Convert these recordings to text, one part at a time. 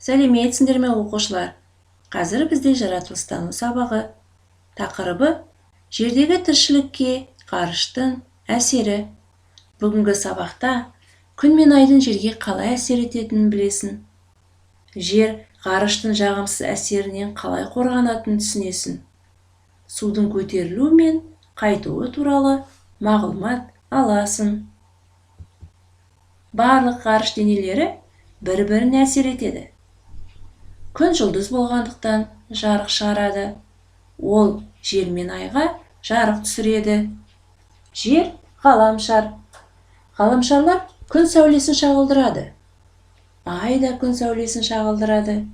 Сәлеметсіңдер ме оқушылар? Қазір бізде жаратылыстану сабағы. Тақырыбы жердегі тіршілікке ғарыштың әсері. Бүгінгі сабақта күн мен айдың жерге қалай әсер ететінін білесің. Жер ғарыштың жағымсыз әсерінен қалай қорғанатынын түсінесің. Судың көтерілуі мен қайтуы туралы мағлұмат аласың. Барлық ғарыш денелері бір-біріне әсер етеді. Күн жұлдыз болғандықтан жарық шығарады. Ол жер мен айға жарық түсіреді. Жер ғаламшар. Ғаламшарлар күн сәулесін шағылдырады. Ай да күн сәулесін шағылдырады.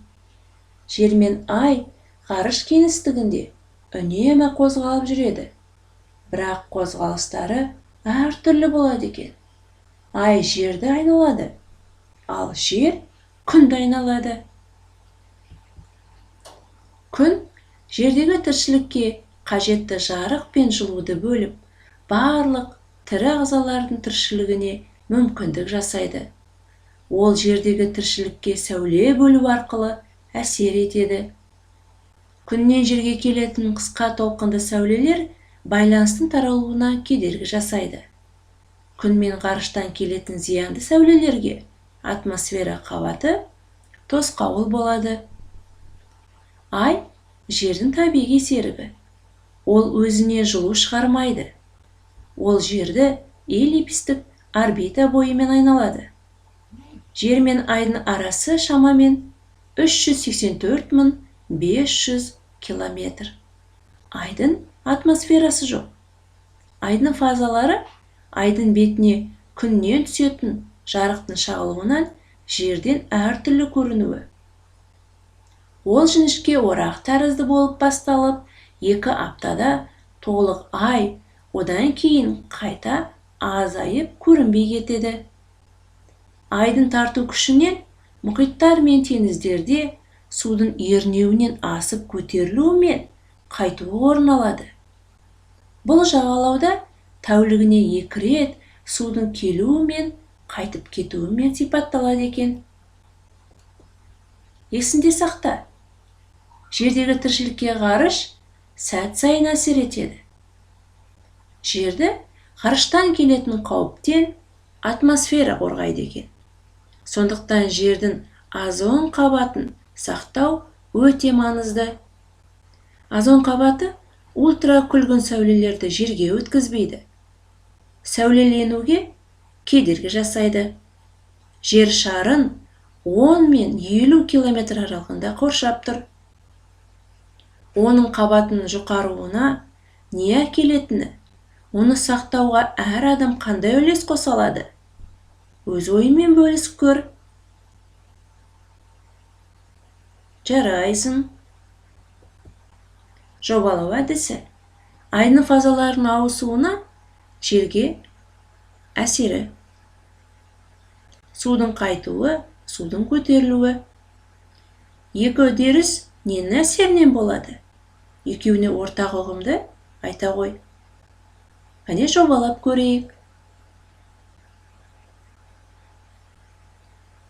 Жер мен ай ғарыш кеңістігінде үнемі қозғалып жүреді. Бірақ қозғалыстары әртүрлі болады екен. Ай жерді айналады, ал жер күнді айналады. Күн жердегі тіршілікке қажетті жарық пен жылуды бөліп, барлық тірі ағзалардың тіршілігіне мүмкіндік жасайды. Ол жердегі тіршілікке сәуле бөлу арқылы әсер етеді. Күннен жерге келетін қысқа толқынды сәулелер байланыстың таралуына кедергі жасайды. Күн мен ғарыштан келетін зиянды сәулелерге атмосфера қабаты тосқауыл болады. Ай жердің табиғи серігі. Ол өзіне жылу шығармайды. Ол жерді эллиптік орбита бойымен айналады. Жер мен айдың арасы шамамен 384.500 километр. Айдың атмосферасы жоқ. Айдың фазалары айдың бетіне күннен түсетін жарықтың шағылуынан жерден әртүрлі көрінуі. Ол жіңішке орақ тәрізді болып басталып, 2 аптада толық ай, одан кейін қайта азайып көрінбей кетеді. Айдың тарту күшінен мұхиттар мен теңіздерде судың ернеуінен асып көтерілуі мен қайтуы орын алады. Бұл жағалауда тәулігіне 2 рет судың келуі мен қайтып кетуімен сипатталады екен. Есіңде сақта. Жердегі тіршілікке ғарыш сәт сайын әсер етеді. Жерді ғарыштан келетін қауіптен атмосфера қорғайды екен. Сондықтан жердің озон қабатын сақтау өте маңызды. Озон қабаты ультракүлгін сәулелерді жерге өткізбейді. Сәулеленуге кедергі жасайды. Жер шарын 10 мен 50 километр аралығында қоршап тұр. Оның қабатының жұқаруына не әкелетіні, оны сақтауға әр адам қандай үлес қоса алады? Өз ойымен бөлісіп көр. Жарайсың. Жобалау әдісі. Айдың фазаларының ауысуына жерге әсері. Судың қайтуы, судың көтерілуі. Екі үдеріс ненің әсерінен болады? Екеуіне ортақ ұғымды айта ғой. Қане жобалап көрейік.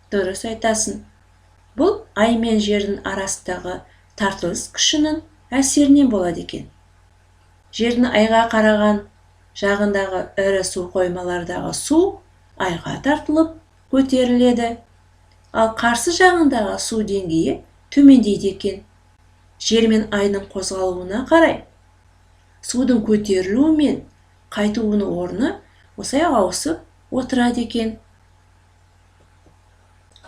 Дұрыс айтасың. Бұл ай мен жердің арасындағы тартылыс күшінің әсерінен болады екен. Жердің айға қараған жағындағы ірі су қоймалардағы су айға тартылып көтеріледі. Ал қарсы жағындағы су деңгейі төмендейді екен. Жер мен айдың қозғалуына қарай судың көтерілуі мен қайтуының орны осылай ауысып отырады екен.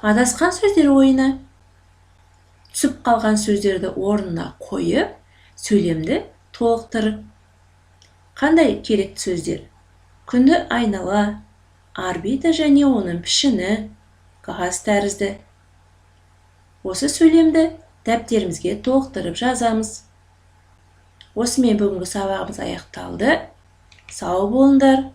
Адасқан сөздер ойына. Түсіп қалған сөздерді орнына қойып, сөйлемді толықтыр. Қандай керекті сөздер? Күнді айнала, орбита және оның пішіні, қағаз тәрізді. Осы сөйлемді дәптерімізге толықтырып жазамыз. Осымен бүгінгі сабағымыз аяқталды. Сау болыңдар.